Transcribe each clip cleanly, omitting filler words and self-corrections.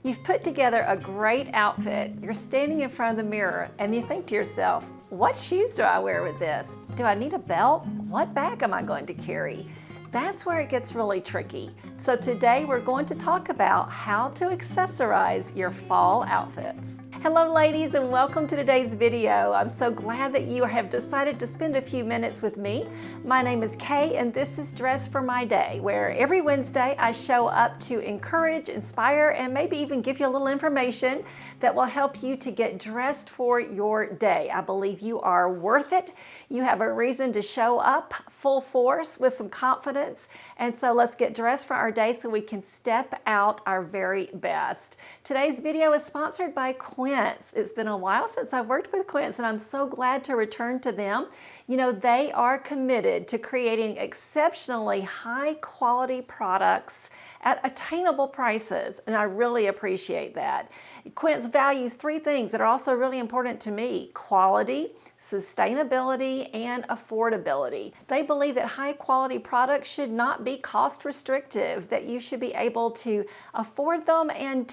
You've put together a great outfit. You're standing in front of the mirror and you think to yourself, what shoes do I wear with this? Do I need a belt? What bag am I going to carry? That's where it gets really tricky. So today we're going to talk about how to accessorize your fall outfits. Hello ladies, and welcome to today's video. I'm so glad that you have decided to spend a few minutes with me. My name is Kay and this is Dress for My Day, where every Wednesday I show up to encourage, inspire, and maybe even give you a little information that will help you to get dressed for your day. I believe you are worth it. You have a reason to show up full force with some confidence. And so let's get dressed for our day so we can step out our very best. Today's video is sponsored by Quince. It's been a while since I've worked with Quince and I'm so glad to return to them. You know, they are committed to creating exceptionally high quality products at attainable prices, and I really appreciate that. Quince values three things that are also really important to me: quality, sustainability, and affordability. They believe that high quality products should not be cost restrictive, that you should be able to afford them and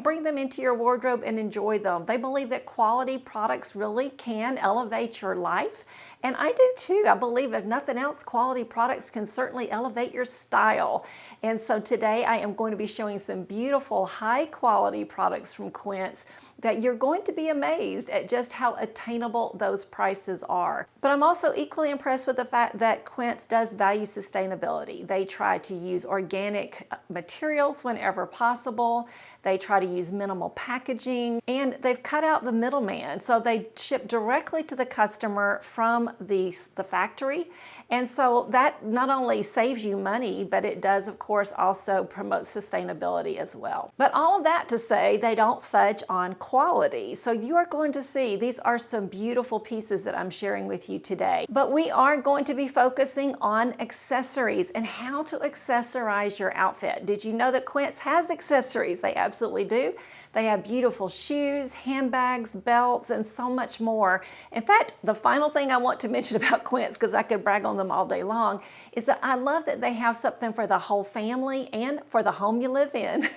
bring them into your wardrobe and enjoy them. They believe that quality products really can elevate your life, and I do too. I believe if nothing else, quality products can certainly elevate your style. And so today I am going to be showing some beautiful high quality products from Quince that you're going to be amazed at just how attainable those prices are. But I'm also equally impressed with the fact that Quince does value sustainability. They try to use organic materials whenever possible. They try to use minimal packaging, and they've cut out the middleman. So they ship directly to the customer from the factory. And so that not only saves you money, but it does, of course, also promote sustainability as well. But all of that to say, they don't fudge on quality. So you are going to see these are some beautiful pieces that I'm sharing with you today. But we are going to be focusing on accessories and how to accessorize your outfit. Did you know that Quince has accessories? They absolutely do. They have beautiful shoes, handbags, belts, and so much more. In fact, the final thing I want to mention about Quince, because I could brag on them all day long, is that I love that they have something for the whole family and for the home you live in.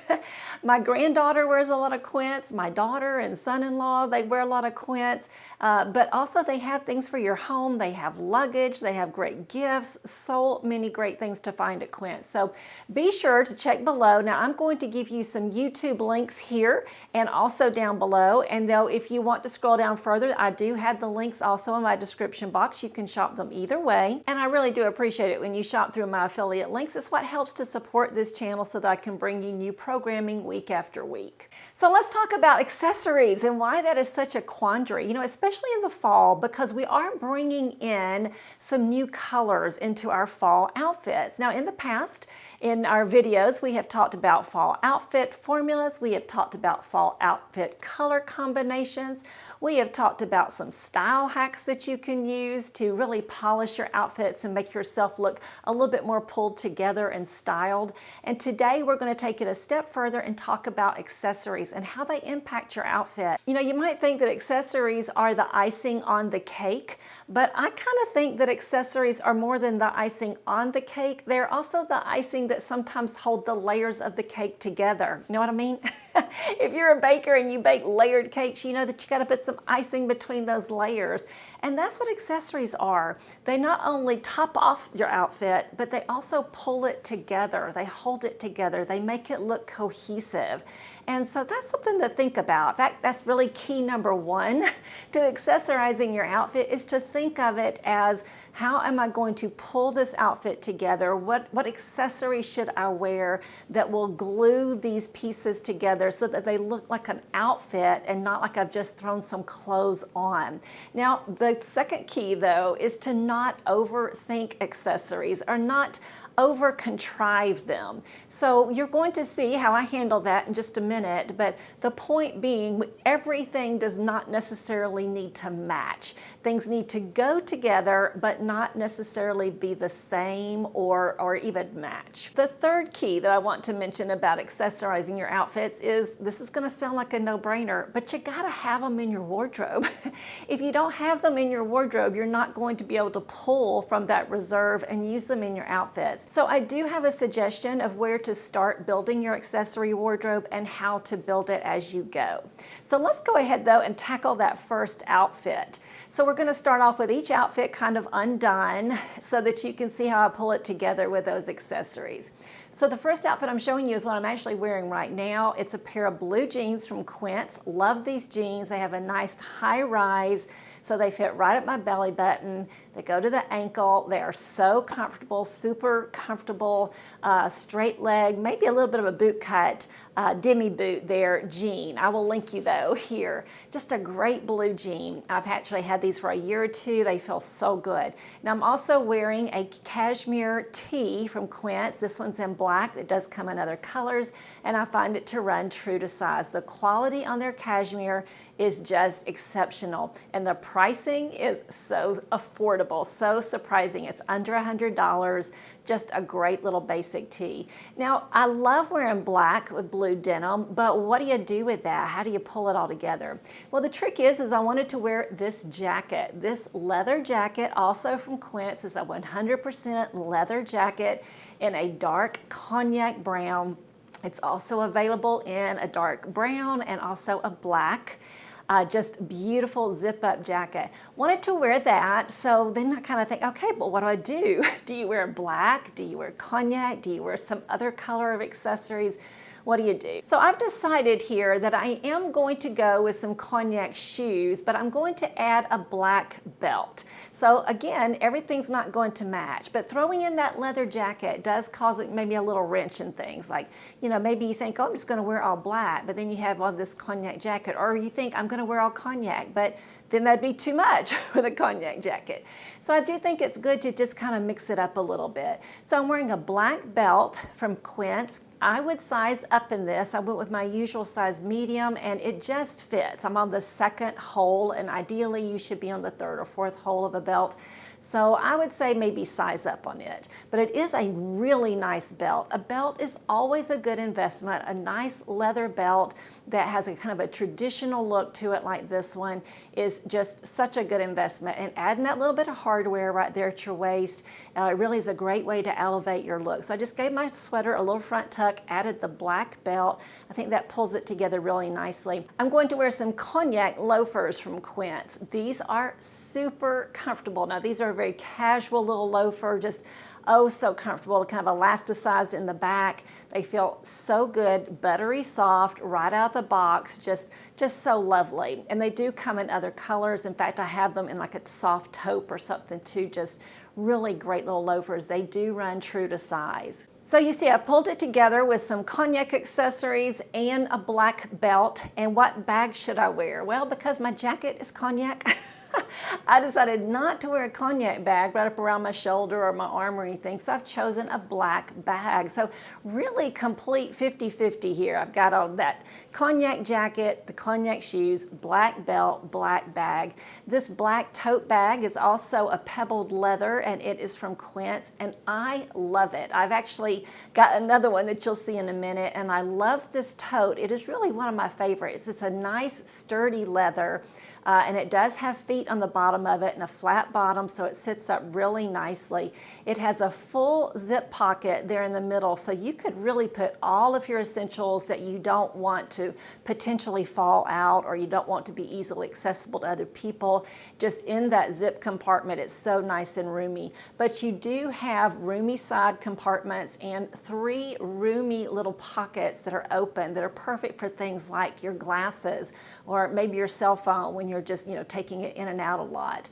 My granddaughter wears a lot of Quince. My daughter and son-in-law, they wear a lot of Quince. But also they have things for your home. They have luggage. They have great gifts. So many great things to find at Quince. So be sure to check below. Now I'm going to give you some YouTube links here and also down below. And though if you want to scroll down further, I do have the links also in my description box. You can shop them either way. And I really do appreciate it when you shop through my affiliate links. It's what helps to support this channel so that I can bring you new programming week after week. So let's talk about accessories and why that is such a quandary, you know, especially in the fall, because we are bringing in some new colors into our fall outfits. Now, in the past, in our videos, we have talked about fall outfit formulas. We have talked about fall outfit color combinations. We have talked about some style hacks that you can use to really polish your outfits and make yourself look a little bit more pulled together and styled. And today we're going to take it a step further and talk about accessories and how they impact your outfit. You know, you might think that accessories are the icing on the cake, but I kind of think that accessories are more than the icing on the cake. They're also the icing that sometimes hold the layers of the cake together. You know what I mean? If you're a baker and you bake layered cakes, you know that you got to put some icing between those layers. And that's what accessories are. They not only top off your outfit, but they also pull it together. They hold it together. They make it look cohesive. And so that's something to think about. In fact, that's really key number one to accessorizing your outfit, is to think of it as, how am I going to pull this outfit together? What accessories should I wear that will glue these pieces together so that they look like an outfit and not like I've just thrown some clothes on? Now, the second key though is to not overthink accessories, or not over contrive them. So you're going to see how I handle that in just a minute, but the point being, everything does not necessarily need to match. Things need to go together, but not necessarily be the same or even match. The third key that I want to mention about accessorizing your outfits is, this is going to sound like a no-brainer, but you gotta have them in your wardrobe. If you don't have them in your wardrobe, you're not going to be able to pull from that reserve and use them in your outfits. outfits. So I do have a suggestion of where to start building your accessory wardrobe and how to build it as you go. So let's go ahead though and tackle that first outfit. So we're going to start off with each outfit kind of undone so that you can see how I pull it together with those accessories. So the first outfit I'm showing you is what I'm actually wearing right now. It's a pair of blue jeans from Quince. Love these jeans. They have a nice high rise, so they fit right at my belly button. They go to the ankle. They are so comfortable, super comfortable, straight leg, maybe a little bit of a boot cut, demi boot there jean. I will link you though here. Just a great blue jean. I've actually had these for a year or two. They feel so good. Now I'm also wearing a cashmere tee from Quince. This one's in black. It does come in other colors, and I find it to run true to size. The quality on their cashmere is just exceptional, and the pricing is so affordable, so surprising. It's under $100, just a great little basic tee. Now, I love wearing black with blue denim, but what do you do with that? How do you pull it all together? Well, the trick is I wanted to wear this jacket. This leather jacket, also from Quince, is a 100% leather jacket in a dark cognac brown. It's also available in a dark brown and also a black. Just beautiful zip-up jacket. Wanted to wear that, so then I kind of think, okay, but what do I do? Do you wear black? Do you wear cognac? Do you wear some other color of accessories? What do you do? So I've decided here that I am going to go with some cognac shoes, but I'm going to add a black belt. So again, everything's not going to match, but throwing in that leather jacket does cause it maybe a little wrench in things. Like, you know, maybe you think, oh, I'm just going to wear all black, but then you have on this cognac jacket, or you think I'm going to wear all cognac, but then that'd be too much with a cognac jacket. So I do think it's good to just kind of mix it up a little bit. So I'm wearing a black belt from Quince. I would size up in this. I went with my usual size medium, and it just fits. I'm on the second hole, and ideally you should be on the third or fourth hole of a belt. So I would say maybe size up on it. But it is a really nice belt. A belt is always a good investment. A nice leather belt that has a kind of a traditional look to it like this one is just such a good investment. And adding that little bit of hardware right there at your waist really is a great way to elevate your look. So I just gave my sweater a little front tuck, added the black belt. I think that pulls it together really nicely. I'm going to wear some cognac loafers from Quince. These are super comfortable. Now these are a very casual little loafer, just oh so comfortable, kind of elasticized in the back. They feel so good, buttery soft, right out of the box, just so lovely. And they do come in other colors. In fact, I have them in like a soft taupe or something too, just really great little loafers. They do run true to size. So you see, I pulled it together with some cognac accessories and a black belt. And what bag should I wear? Well, because my jacket is cognac, I decided not to wear a cognac bag right up around my shoulder or my arm or anything, so I've chosen a black bag. So really complete 50-50 here. I've got all that cognac jacket, the cognac shoes, black belt, black bag. This black tote bag is also a pebbled leather, and it is from Quince, and I love it. I've actually got another one that you'll see in a minute, and I love this tote. It is really one of my favorites. It's a nice sturdy leather. And it does have feet on the bottom of it and a flat bottom, so it sits up really nicely. It has a full zip pocket there in the middle, so you could really put all of your essentials that you don't want to potentially fall out or you don't want to be easily accessible to other people just in that zip compartment. It's so nice and roomy. But you do have roomy side compartments and 3 roomy little pockets that are open that are perfect for things like your glasses or maybe your cell phone when you're just, you know, taking it in and out a lot.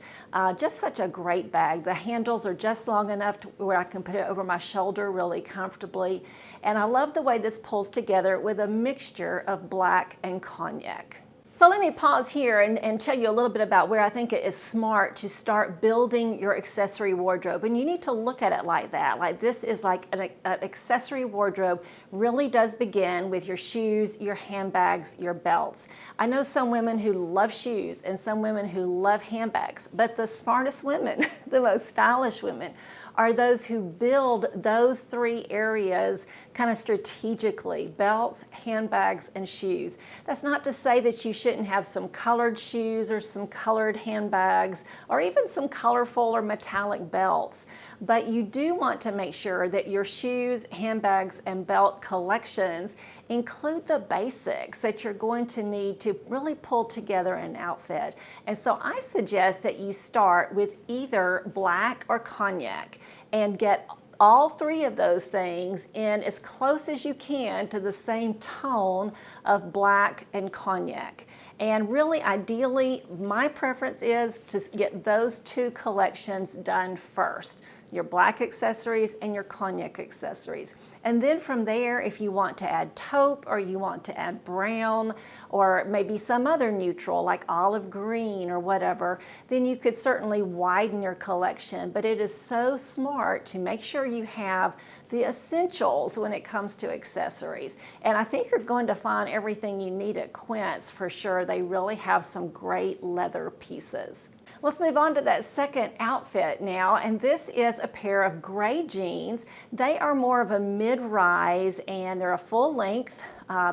Just such a great bag. The handles are just long enough to where I can put it over my shoulder really comfortably. And I love the way this pulls together with a mixture of black and cognac. So let me pause here and tell you a little bit about where I think it is smart to start building your accessory wardrobe. And you need to look at it like that. Like this is like an accessory wardrobe really does begin with your shoes, your handbags, your belts. I know some women who love shoes and some women who love handbags, but the smartest women, the most stylish women, are those who build those three areas kind of strategically: belts, handbags, and shoes. That's not to say that you shouldn't have some colored shoes or some colored handbags or even some colorful or metallic belts, but you do want to make sure that your shoes, handbags, and belt collections include the basics that you're going to need to really pull together an outfit. And so I suggest that you start with either black or cognac and get all three of those things in as close as you can to the same tone of black and cognac. And really, ideally, my preference is to get those two collections done first: your black accessories and your cognac accessories. And then from there, if you want to add taupe or you want to add brown or maybe some other neutral like olive green or whatever, then you could certainly widen your collection. But it is so smart to make sure you have the essentials when it comes to accessories. And I think you're going to find everything you need at Quince for sure. They really have some great leather pieces. Let's move on to that second outfit now, and this is a pair of gray jeans. They are more of a mid-rise and they're a full length.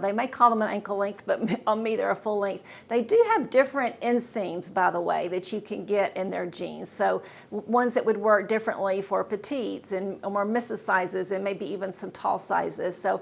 They may call them an ankle length, but on me they're a full length. They do have different inseams, by the way, that you can get in their jeans. So ones that would work differently for petites and more Mrs. sizes and maybe even some tall sizes. So,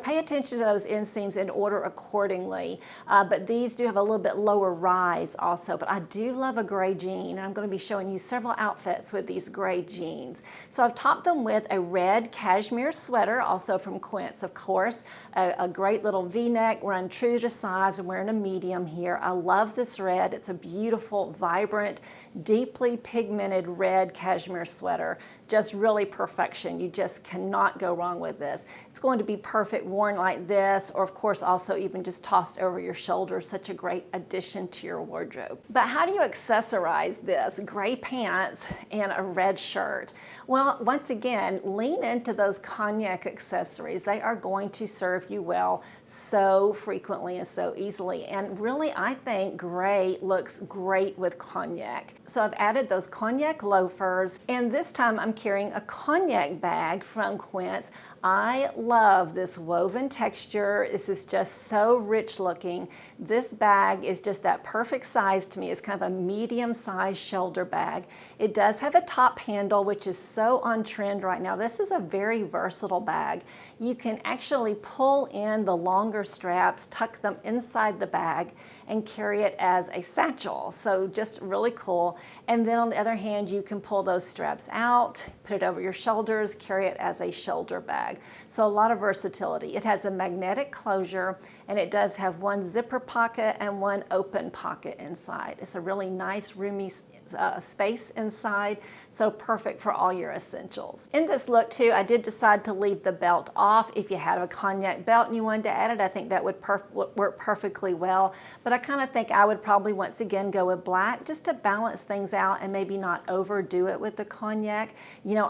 pay attention to those inseams and order accordingly. But these do have a little bit lower rise also. But I do love a gray jean, and I'm going to be showing you several outfits with these gray jeans. So I've topped them with a red cashmere sweater, also from Quince, of course, a great little V-neck, run true to size. I'm wearing a medium here. I love this red. It's a beautiful, vibrant, deeply pigmented red cashmere sweater. Just really perfection. You just cannot go wrong with this. It's going to be perfect worn like this, or of course also even just tossed over your shoulder. Such a great addition to your wardrobe. But how do you accessorize this? Gray pants and a red shirt. Well, once again, lean into those cognac accessories. They are going to serve you well so frequently and so easily. And really, I think gray looks great with cognac. So I've added those cognac loafers, and this time I'm carrying a cognac bag from Quince. I love this woven texture. This is just so rich looking. This bag is just that perfect size to me. It's kind of a medium-sized shoulder bag. It does have a top handle, which is so on trend right now. This is a very versatile bag. You can actually pull in the longer straps, tuck them inside the bag, and carry it as a satchel. So just really cool. And then on the other hand, you can pull those straps out, put it over your shoulders, carry it as a shoulder bag. So a lot of versatility. It has a magnetic closure, and it does have one zipper pocket and one open pocket inside. It's a really nice, roomy space inside, so perfect for all your essentials. In this look too, I did decide to leave the belt off. If you had a cognac belt and you wanted to add it, I think that would work perfectly well. But I kind of think I would probably once again go with black just to balance things out and maybe not overdo it with the cognac.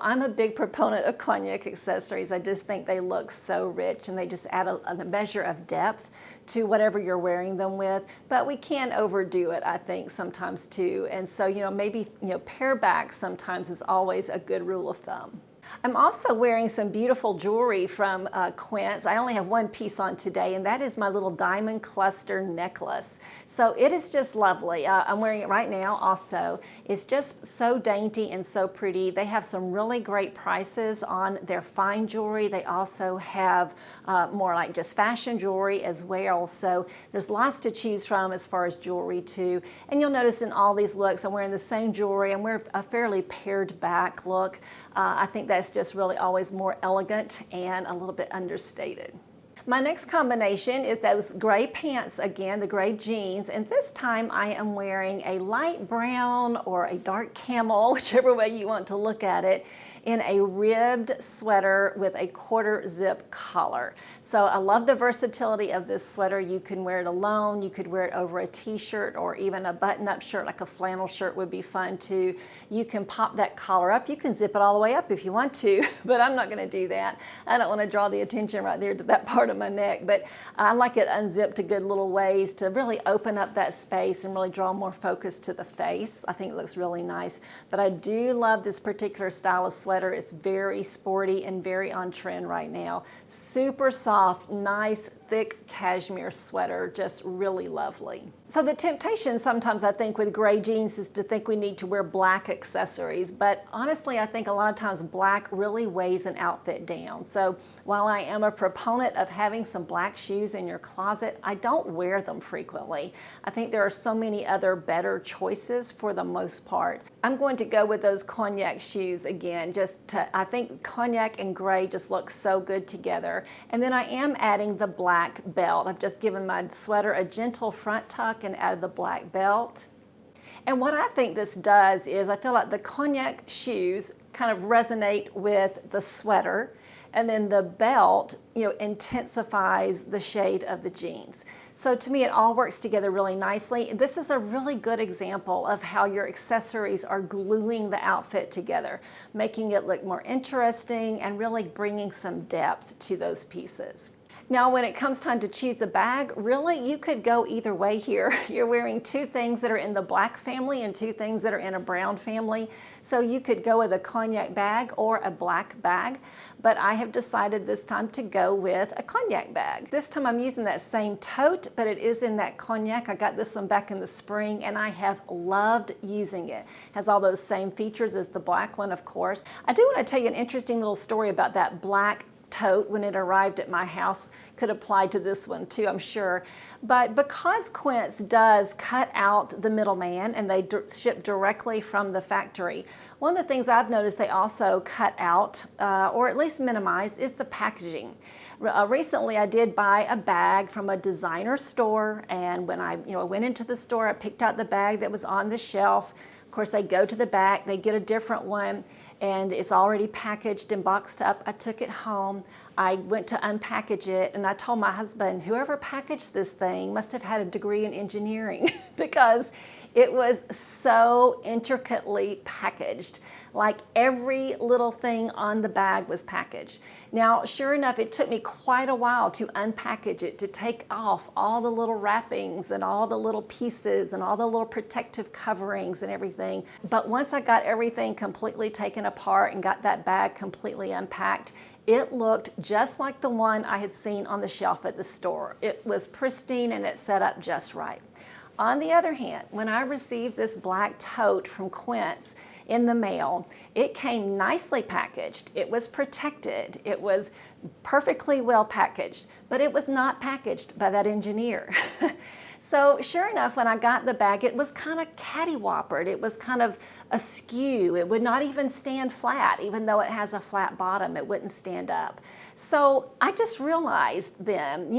I'm a big proponent of cognac accessories. I just think they look so rich and they just add a measure of depth to whatever you're wearing them with. But we can overdo it, I think, sometimes too. And so, maybe pare back sometimes is always a good rule of thumb. I'm also wearing some beautiful jewelry from Quince. I only have one piece on today, and that is my little diamond cluster necklace. So it is just lovely. I'm wearing it right now also. It's just so dainty and so pretty. They have some really great prices on their fine jewelry. They also have more like just fashion jewelry as well. So there's lots to choose from as far as jewelry too. And you'll notice in all these looks, I'm wearing the same jewelry. I'm wearing a fairly pared back look. I think that's just really always more elegant and a little bit understated. My next combination is those gray pants again, the gray jeans, and this time I am wearing a light brown or a dark camel, whichever way you want to look at it, in a ribbed sweater with a quarter zip collar. So I love the versatility of this sweater. You can wear it alone, you could wear it over a t-shirt or even a button-up shirt, like a flannel shirt would be fun too. You can pop that collar up. You can zip it all the way up if you want to, but I'm not gonna do that. I don't wanna draw the attention right there to that part of my neck, but I like it unzipped a good little ways to really open up that space and really draw more focus to the face. I think it looks really nice, but I do love this particular style of sweater. It's very sporty and very on trend right now. Super soft, nice, thick cashmere sweater, just really lovely. So the temptation sometimes I think with gray jeans is to think we need to wear black accessories, but honestly I think a lot of times black really weighs an outfit down. So while I am a proponent of having some black shoes in your closet, I don't wear them frequently. I think there are so many other better choices for the most part. I'm going to go with those cognac shoes again, I think cognac and gray just look so good together. And then I am adding the black belt. I've just given my sweater a gentle front tuck and added the black belt. And what I think this does is I feel like the cognac shoes kind of resonate with the sweater, and then the belt, intensifies the shade of the jeans. So to me, it all works together really nicely. This is a really good example of how your accessories are gluing the outfit together, making it look more interesting and really bringing some depth to those pieces. Now, when it comes time to choose a bag, really you could go either way here. You're wearing two things that are in the black family and two things that are in a brown family. So you could go with a cognac bag or a black bag, but I have decided this time to go with a cognac bag. This time I'm using that same tote, but it is in that cognac. I got this one back in the spring and I have loved using it. It has all those same features as the black one, of course. I do want to tell you an interesting little story about that black tote when it arrived at my house. Could apply to this one too, I'm sure. But because Quince does cut out the middleman and they ship directly from the factory, one of the things I've noticed they also cut out, or at least minimize, is the packaging. Recently I did buy a bag from a designer store, and when I went into the store, I picked out the bag that was on the shelf. Of course, they go to the back, they get a different one, and it's already packaged and boxed up. I took it home. I went to unpackage it, and I told my husband, whoever packaged this thing must have had a degree in engineering because it was so intricately packaged. Like every little thing on the bag was packaged. Now, sure enough, it took me quite a while to unpackage it, to take off all the little wrappings and all the little pieces and all the little protective coverings and everything. But once I got everything completely taken apart and got that bag completely unpacked, it looked just like the one I had seen on the shelf at the store. It was pristine and it set up just right. On the other hand, when I received this black tote from Quince in the mail, it came nicely packaged. It was protected. It was perfectly well packaged, but it was not packaged by that engineer. So sure enough, when I got the bag, it was kind of catty-whoppered. It was kind of askew. It would not even stand flat. Even though it has a flat bottom, it wouldn't stand up. So I just realized then,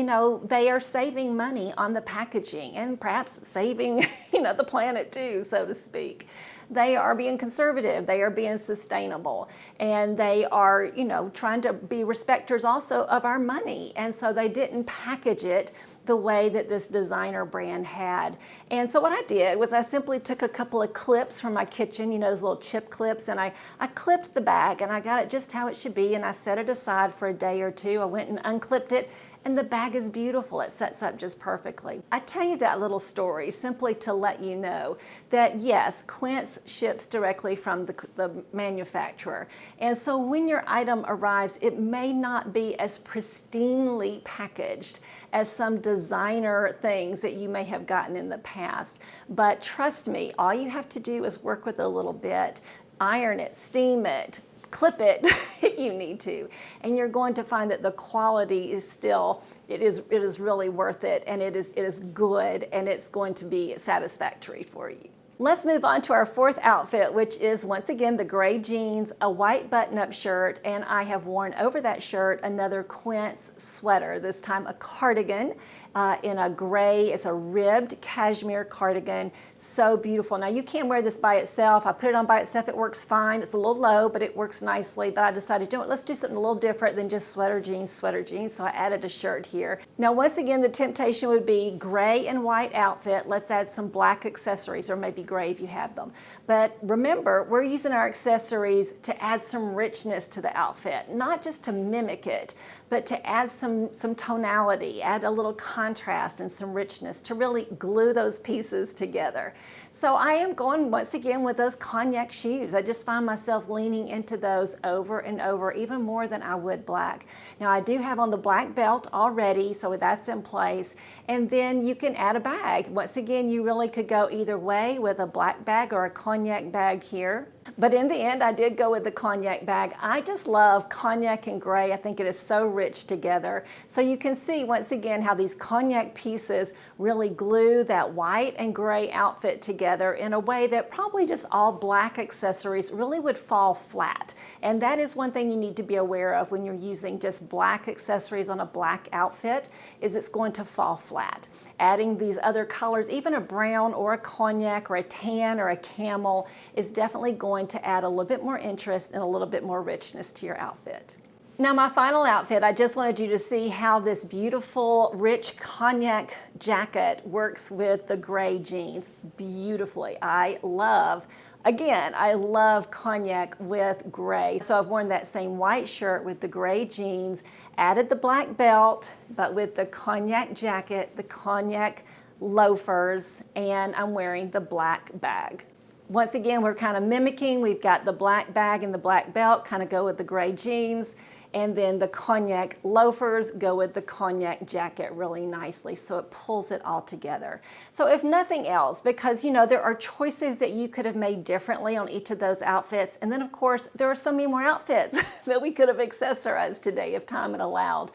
they are saving money on the packaging and perhaps saving, the planet too, so to speak. They are being conservative, they are being sustainable, and they are, trying to be respecters also of our money. And so they didn't package it the way that this designer brand had. And so what I did was I simply took a couple of clips from my kitchen, those little chip clips, and I clipped the bag and I got it just how it should be, and I set it aside for a day or two. I went and unclipped it, and the bag is beautiful. It sets up just perfectly. I tell you that little story simply to let you know that yes, Quince ships directly from the manufacturer. And so when your item arrives, it may not be as pristinely packaged as some designer things that you may have gotten in the past. But trust me, all you have to do is work with it a little bit, iron it, steam it, clip it if you need to, and you're going to find that the quality is still, it is really worth it, and it is good, and it's going to be satisfactory for you. Let's move on to our fourth outfit, which is once again the gray jeans, a white button-up shirt, and I have worn over that shirt another Quince sweater, this time a cardigan in a gray. It's a ribbed cashmere cardigan, so beautiful. Now you can wear this by itself. I put it on by itself, it works fine. It's a little low, but it works nicely, but I decided, let's do something a little different than just sweater jeans, so I added a shirt here. Now once again, the temptation would be gray and white outfit. Let's add some black accessories, or maybe gray if you have them. But remember, we're using our accessories to add some richness to the outfit, not just to mimic it, but to add some tonality, add a little contrast and some richness to really glue those pieces together. So I am going once again with those cognac shoes. I just find myself leaning into those over and over, even more than I would black. Now I do have on the black belt already, so that's in place. And then you can add a bag. Once again, you really could go either way with a black bag or a cognac bag here. But in the end, I did go with the cognac bag. I just love cognac and gray. I think it is so rich together. So you can see once again how these cognac pieces really glue that white and gray outfit together in a way that probably just all black accessories really would fall flat. And that is one thing you need to be aware of when you're using just black accessories on a black outfit, is it's going to fall flat. Adding these other colors, even a brown or a cognac or a tan or a camel, is definitely going to add a little bit more interest and a little bit more richness to your outfit. Now my final outfit, I just wanted you to see how this beautiful, rich cognac jacket works with the gray jeans beautifully. I love cognac with gray. So I've worn that same white shirt with the gray jeans, added the black belt, but with the cognac jacket, the cognac loafers, and I'm wearing the black bag. Once again, we're kind of mimicking. We've got the black bag and the black belt kind of go with the gray jeans, and then the cognac loafers go with the cognac jacket really nicely, so it pulls it all together. So if nothing else, because you know there are choices that you could have made differently on each of those outfits, and then of course there are so many more outfits that we could have accessorized today if time had allowed.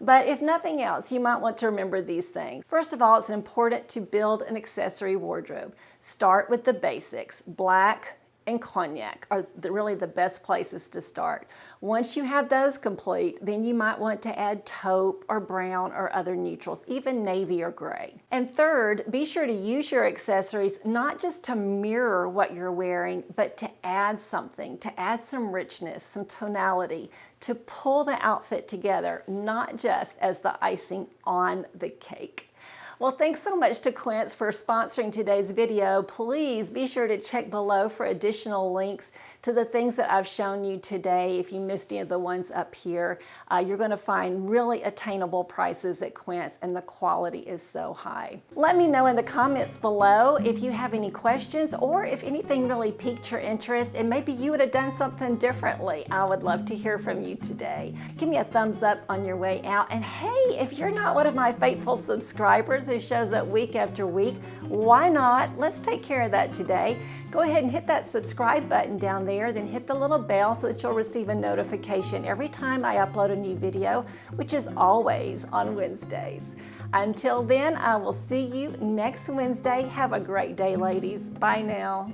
But if nothing else, you might want to remember these things. First of all, it's important to build an accessory wardrobe. Start with the basics. Black and cognac are really the best places to start. Once you have those complete, then you might want to add taupe or brown or other neutrals, even navy or gray. And third, be sure to use your accessories not just to mirror what you're wearing, but to add something, to add some richness, some tonality, to pull the outfit together, not just as the icing on the cake. Well, thanks so much to Quince for sponsoring today's video. Please be sure to check below for additional links to the things that I've shown you today. If you missed any of the ones up here, you're going to find really attainable prices at Quince, and the quality is so high. Let me know in the comments below if you have any questions or if anything really piqued your interest and maybe you would have done something differently. I would love to hear from you today. Give me a thumbs up on your way out. And hey, if you're not one of my faithful subscribers who shows up week after week, why not? Let's take care of that today. Go ahead and hit that subscribe button down there, then hit the little bell so that you'll receive a notification every time I upload a new video, which is always on Wednesdays. Until then, I will see you next Wednesday. Have a great day, ladies. Bye now.